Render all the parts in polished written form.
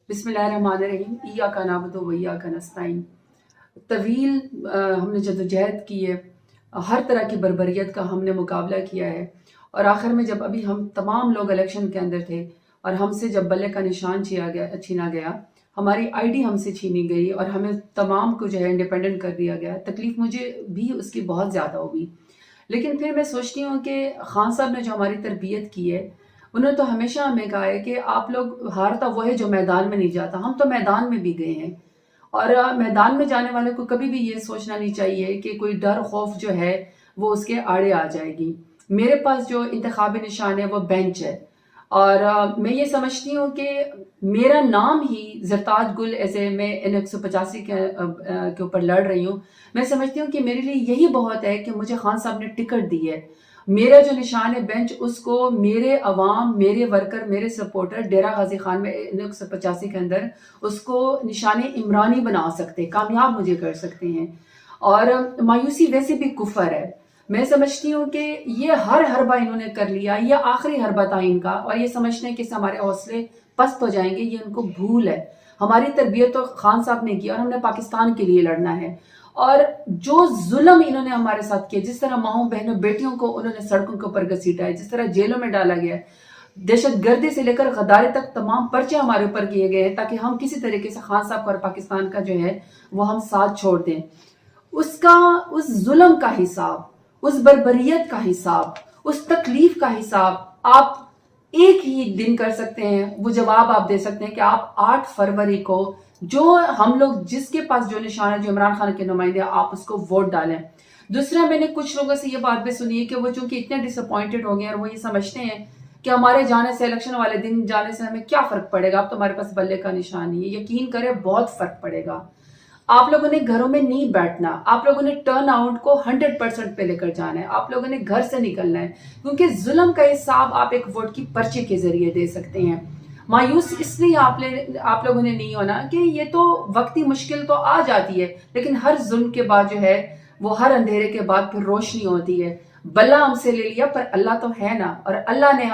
بسم اللہ الرحمن الرحیم ایاک نعبد و ایاک نستعین۔ طویل ہم نے جدوجہد کی ہے، ہر طرح کی بربریت کا ہم نے مقابلہ کیا ہے، اور آخر میں جب ابھی ہم تمام لوگ الیکشن کے اندر تھے اور ہم سے جب بلے کا نشان چھینا گیا، ہماری آئی ڈی ہم سے چھینی گئی اور ہمیں تمام کو جو ہے انڈیپینڈنٹ کر دیا گیا، تکلیف مجھے بھی اس کی بہت زیادہ ہوئی۔ لیکن پھر میں سوچتی ہوں کہ خان صاحب نے جو ہماری تربیت کی ہے، انہوں نے تو ہمیشہ ہمیں کہا ہے کہ آپ لوگ ہارتا وہ ہے جو میدان میں نہیں جاتا۔ ہم تو میدان میں بھی گئے ہیں، اور میدان میں جانے والے کو کبھی بھی یہ سوچنا نہیں چاہیے کہ کوئی ڈر خوف جو ہے وہ اس کے آڑے آ جائے گی۔ میرے پاس جو انتخابی نشان ہے وہ بینچ ہے، اور میں یہ سمجھتی ہوں کہ میرا نام ہی زرتاج گل ایسے میں N185 کے اوپر لڑ رہی ہوں، میں سمجھتی ہوں کہ میرے لیے یہی بہت ہے کہ مجھے خان صاحب نے ٹکٹ دی ہے۔ میرا جو نشان ہے بینچ، اس کو میرے عوام، میرے ورکر، میرے سپورٹر ڈیرہ غازی خان میں N185 کے اندر اس کو نشان عمرانی بنا سکتے، کامیاب مجھے کر سکتے ہیں۔ اور مایوسی ویسے بھی کفر ہے۔ میں سمجھتی ہوں کہ یہ ہر حربہ انہوں نے کر لیا، یہ آخری حربہ تھا ان کا، اور یہ سمجھتے ہیں کہ اس سے ہمارے حوصلے پست ہو جائیں گے، یہ ان کو بھول ہے۔ ہماری تربیت تو خان صاحب نے کی، اور ہم نے پاکستان کے لیے لڑنا ہے۔ اور جو ظلم انہوں نے ہمارے ساتھ کیا، جس طرح ماؤں بہنوں بیٹیوں کو انہوں نے سڑکوں کے اوپر گھسیٹا ہے، جس طرح جیلوں میں ڈالا گیا ہے، دہشت گردی سے لے کر غداری تک تمام پرچے ہمارے اوپر کیے گئے ہیں تاکہ ہم کسی طریقے سے خان صاحب اور پاکستان کا جو ہے وہ ہم ساتھ چھوڑ دیں۔ اس ظلم کا حساب، اس بربریت کا حساب، اس تکلیف کا حساب آپ ایک ہی دن کر سکتے ہیں۔ وہ جواب آپ دے سکتے ہیں کہ آپ 8 فروری کو جو ہم لوگ جس کے پاس جو نشان ہے، جو عمران خان کے نمائندے، آپ اس کو ووٹ ڈالیں۔ دوسرا، میں نے کچھ لوگوں سے یہ بات بھی سنی ہے کہ وہ چونکہ اتنے ڈس اپوائنٹڈ ہو گئے اور وہ یہ سمجھتے ہیں کہ ہمارے جانے سے، الیکشن والے دن جانے سے ہمیں کیا فرق پڑے گا، اب تو ہمارے پاس بلے کا نشان نہیں ہے۔ یقین کریں بہت فرق پڑے گا۔ آپ لوگوں نے گھروں میں نہیں بیٹھنا، آپ لوگوں نے ٹرن آؤٹ کو 100% پہ لے کر جانا ہے، آپ لوگوں نے گھر سے نکلنا ہے، کیونکہ ظلم کا حساب آپ ایک ووٹ کی پرچے کے ذریعے دے سکتے ہیں۔ مایوس اس لیے آپ لوگوں نے نہیں ہونا کہ یہ تو وقتی مشکل تو آ جاتی ہے، لیکن ہر ظلم کے بعد جو ہے وہ ہر اندھیرے کے بعد پھر روشنی ہوتی ہے۔ بلا ہم سے لے لیا پر اللہ تو ہے نا، اور اللہ نے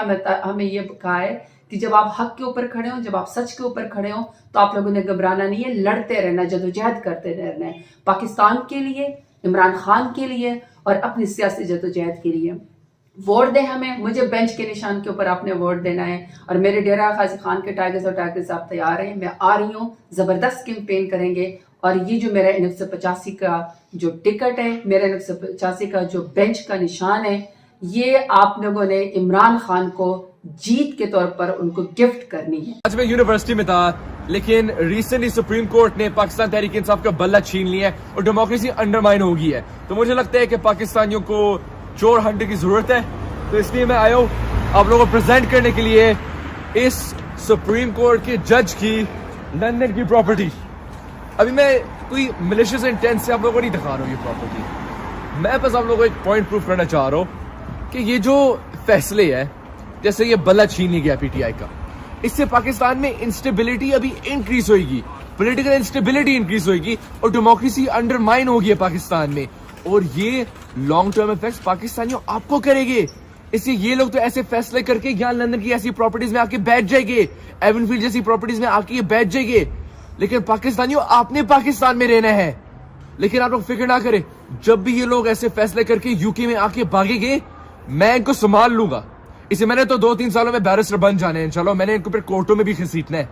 ہمیں یہ کہا ہے کہ جب آپ حق کے اوپر کھڑے ہوں، جب آپ سچ کے اوپر کھڑے ہوں، تو آپ لوگوں نے گھبرانا نہیں ہے، لڑتے رہنا، جدوجہد کرتے رہنا ہے، پاکستان کے لیے، عمران خان کے لیے، اور اپنی سیاسی جدوجہد کے لیے۔ ووٹ دیں ہمیں، مجھے بینچ کے نشان کے اوپر آپ نے ووٹ دینا ہے، اور میرے ڈیرہ غازی خان کے ٹائگرز اور ٹائگرز آپ تیار ہیں، میں آ رہی ہوں، زبردست کیمپین کریں گے۔ اور یہ جو میرا N185 کا جو ٹکٹ ہے، میرا N185 کا جو بینچ کا نشان ہے، یہ آپ لوگوں نے عمران خان کو جیت کے طور پر ان کو گفٹ کرنی ہے۔ آج میں یونیورسٹی میں تھا، لیکن ریسنٹلی سپریم کورٹ نے پاکستان تحریک انصاف کا بلہ چھین لیا ہے اور ڈیموکریسی انڈرمائن ہو گئی ہے۔ تو مجھے لگتا ہے کہ پاکستانیوں کو چور ہنٹر کی ضرورت ہے، تو اس لیے میں آیا ہوں آپ لوگوں کو پریزنٹ کرنے کے لیے اس سپریم کورٹ کے جج کی لندن کی پراپرٹی۔ ابھی میں کوئی ملیشیس انٹینٹ سے آپ لوگوں کو نہیں دکھا رہا ہوں یہ پراپرٹی، میں بس آپ لوگوں کو ایک پوائنٹ پروف کرنا چاہ رہا ہوں کہ یہ جو فیصلے ہے، جیسے یہ بلہ چھین لی گیا پی ٹی آئی کا، اس سے پاکستان میں انسٹیبلٹی ابھی انکریز ہوئے گی، پولیٹیکل انسٹیبلٹی انکریز ہوئے گی، اور ڈیموکریسی انڈرمائن ہوگی ہے پاکستان میں، اور یہ لانگ ٹرم افیکٹس پاکستانیوں آپ کو کرے گے۔ اس لیے یہ لوگ تو ایسے فیصلے کر کے یہاں لندن کی ایسی پراپرٹیز میں آ کے بیٹھ جائیں گے، ایون فیلڈ جیسی پراپرٹیز میں آ کے یہ بیٹھ جائیں گے، لیکن پاکستانیوں آپ نے پاکستان میں رہنا ہے۔ لیکن آپ لوگ فکر نہ کریں، جب بھی یہ لوگ ایسے فیصلے کر کے یو کے میں آ کے بھاگیں گے، میں ان کو سنبھال لوں گا۔ اسے میں نے تو 2-3 سالوں میں بیرسٹر بن جانے ہیں انشاءاللہ، میں نے ان کو پھر کورٹوں میں بھی گھسیٹنا ہے۔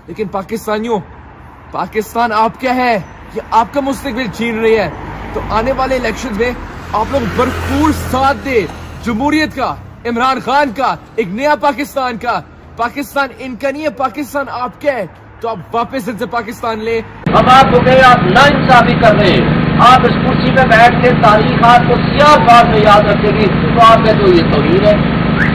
لیکن پاکستانیوں، پاکستان آپ کیا ہے، یہ آپ کا مستقبل چھین رہی ہے۔ تو آنے والے الیکشنز میں آپ لوگ بھرپور ساتھ دے جمہوریت کا، عمران خان کا، ایک نیا پاکستان کا۔ پاکستان ان کا نہیں ہے، پاکستان آپ کا ہے، تو آپ واپس ان سے پاکستان لیں۔ اب آپ کو کہ آپ نا انصافی کر رہے ہیں، آپ اس کرسی پہ بیٹھ کے تاریخ آپ کو سیاہ بار میں یاد رکھے گی، تو آپ کے تو یہ توہین ہے۔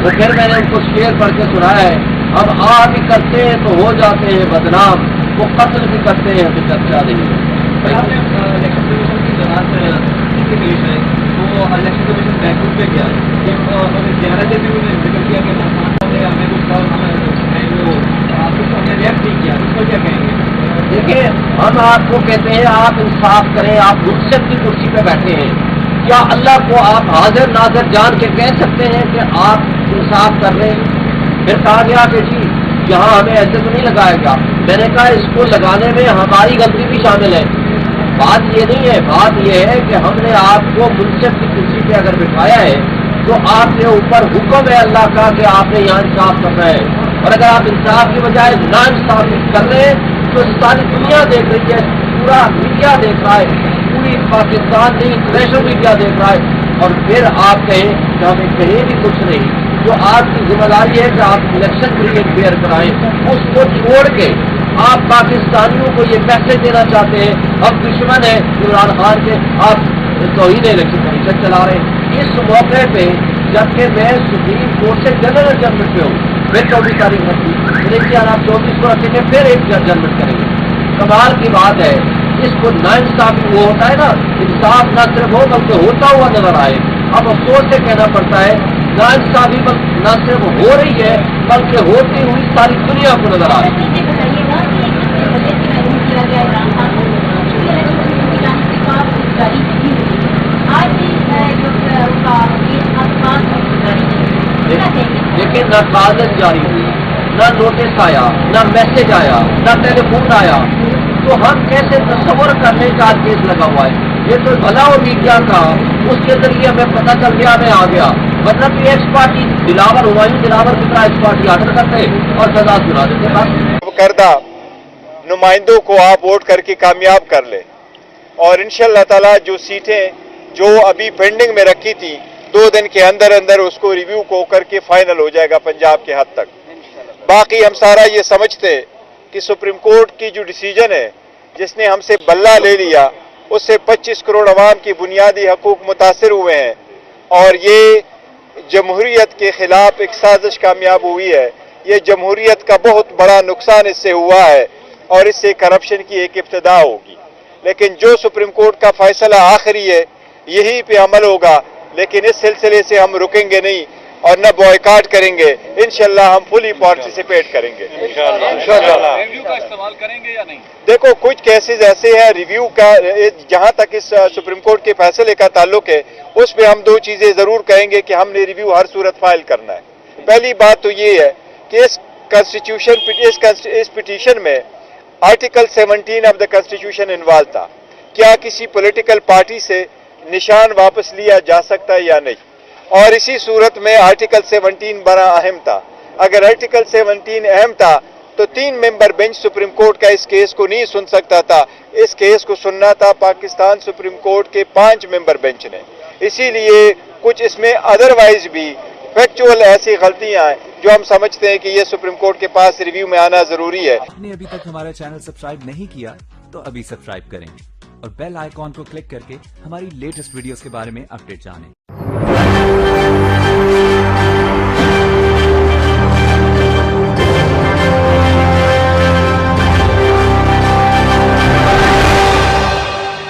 تو پھر میں نے ان کو شعر پڑھ کے سنایا ہے، اب آپ بھی کرتے ہیں تو ہو جاتے ہیں بدنام، وہ قتل بھی کرتے ہیں ابھی تک کیا نہیں ہے۔ الیکشن کمیشن کی جماعت پیش ہے، وہ الیکشن کمیشن بیکوٹ پہ گیا ہے، زیادہ جیسے انہوں نے ذکر کیا کہ ہمیں کچھ ہم نے ریئیکٹ نہیں کیا، اس کو کیا کہیں گے؟ دیکھیے، ہم آپ کو کہتے ہیں آپ انصاف کریں، آپ رخصت کی کرسی پہ بیٹھے ہیں، کیا اللہ کو آپ حاضر ناظر جان کے کہہ سکتے ہیں کہ آپ انصاف کر رہے ہیں؟ پھر کہا گیا کہ جی یہاں ہمیں ایسے تو نہیں لگایا گیا. میں نے کہا اس کو لگانے میں ہماری غلطی بھی شامل ہے. بات یہ نہیں ہے، بات یہ ہے کہ ہم نے آپ کو منصف کی کرسی پہ اگر بٹھایا ہے تو آپ کے اوپر حکم ہے اللہ کا کہ آپ نے یہاں انصاف کرنا ہے. اور اگر آپ انصاف کی بجائے نا انصافی کر رہے ہیں تو ساری دنیا دیکھ رہی ہے، پورا میڈیا دیکھ رہا ہے، پوری پاکستان نہیں انٹرنیشنل میڈیا دیکھ رہا ہے. اور پھر آپ کہیں کہ ہمیں کہیں بھی کچھ نہیں. جو آپ کی ذمہ داری ہے کہ آپ الیکشن فری اینڈ فیئر کرائیں، اس کو چھوڑ کے آپ پاکستانیوں کو یہ میسج دینا چاہتے ہیں ہم دشمن ہیں عمران خان کے، آپ توہین الیکشن کمیشن چلا رہے ہیں. اس موقع پہ جبکہ میں سپریم کورٹ سے جنرل ججمنٹ پہ ہوں، میں 24 تاریخ رکھی، لیکن آپ 24 کو رکھیں گے پھر ایک ججمنٹ کریں گے. کمال کی بات ہے، اس کو نا انصافی وہ ہوتا ہے نا، انصاف نہ صرف ہو بلکہ ہوتا ہوا نظر آئے. اب افسوس سے کہنا پڑتا ہے نا انصافی نہ صرف ہو رہی ہے بلکہ ہوتی ہوئی ساری دنیا کو نظر آ رہی ہے. لیکن نہ کاغذ جاری ہوئی، نہ نوٹس آیا، نہ میسج آیا، نہ ٹیلی فون آیا، تو ہم کیسے تصور کرنے کا کیس لگا ہوا ہے. یہ تو بھلا ہو میڈیا کا، اس کے ذریعے ہمیں پتہ چل گیا، ہمیں آ گیا. مطلب کہ ایکس پارٹی دلاور ہمایوں دلاور کی طرح ایکس پارٹی آرڈر کرتے اور سزا سنا دیتے. بس کردہ نمائندوں کو آپ ووٹ کر کے کامیاب کر لیں، اور انشاءاللہ تعالی جو سیٹیں جو ابھی پینڈنگ میں رکھی تھی 2 دن کے اندر اندر اس کو ریویو کو کر کے فائنل ہو جائے گا پنجاب کے حد تک. باقی ہم سارا یہ سمجھتے کہ سپریم کورٹ کی جو ڈیسیجن ہے جس نے ہم سے بلہ لے لیا، اس سے 25 کروڑ عوام کی بنیادی حقوق متاثر ہوئے ہیں، اور یہ جمہوریت کے خلاف ایک سازش کامیاب ہوئی ہے. یہ جمہوریت کا بہت بڑا نقصان اس سے ہوا ہے اور اس سے کرپشن کی ایک ابتدا ہوگی. لیکن جو سپریم کورٹ کا فیصلہ آخری ہے یہی پہ عمل ہوگا، لیکن اس سلسلے سے ہم رکیں گے نہیں اور نہ بوائیکاٹ کریں گے. انشاءاللہ ہم فلی پارٹیسپیٹ کریں گے انشاءاللہ. ریویو کا استعمال کریں گے یا نہیں؟ دیکھو کچھ کیسز ایسے ہیں ریویو کا، جہاں تک اس سپریم کورٹ کے فیصلے کا تعلق ہے اس پہ ہم 2 چیزیں ضرور کہیں گے کہ ہم نے ریویو ہر صورت فائل کرنا ہے. پہلی بات تو یہ ہے کہ اس پٹیشن میں article 17 of the constitution involve تھا. کیا کسی پولیٹیکل پارٹی سے نشان واپس لیا جا سکتا ہے یا نہیں، اور اسی صورت میں آرٹیکل 17 بڑا اہم تھا. اگر آرٹیکل 17 اہم تھا تو 3 ممبر بینچ سپریم کورٹ کا اس کیس کو نہیں سن سکتا تھا. اس کیس کو سننا تھا پاکستان سپریم کورٹ کے 5 ممبر بینچ نے. اسی لیے کچھ اس میں ادروائز بھی فیکچوئل ایسی غلطیاں ہیں جو ہم سمجھتے ہیں کہ یہ سپریم کورٹ کے پاس ریویو میں آنا ضروری ہے. آپ نے ابھی تک ہمارا چینل سبسکرائب نہیں کیا تو ابھی سبسکرائب کریں اور بیل آئیکن کو کلک کر کے ہماری لیٹسٹ ویڈیوز کے بارے میں اپڈیٹ جانیں.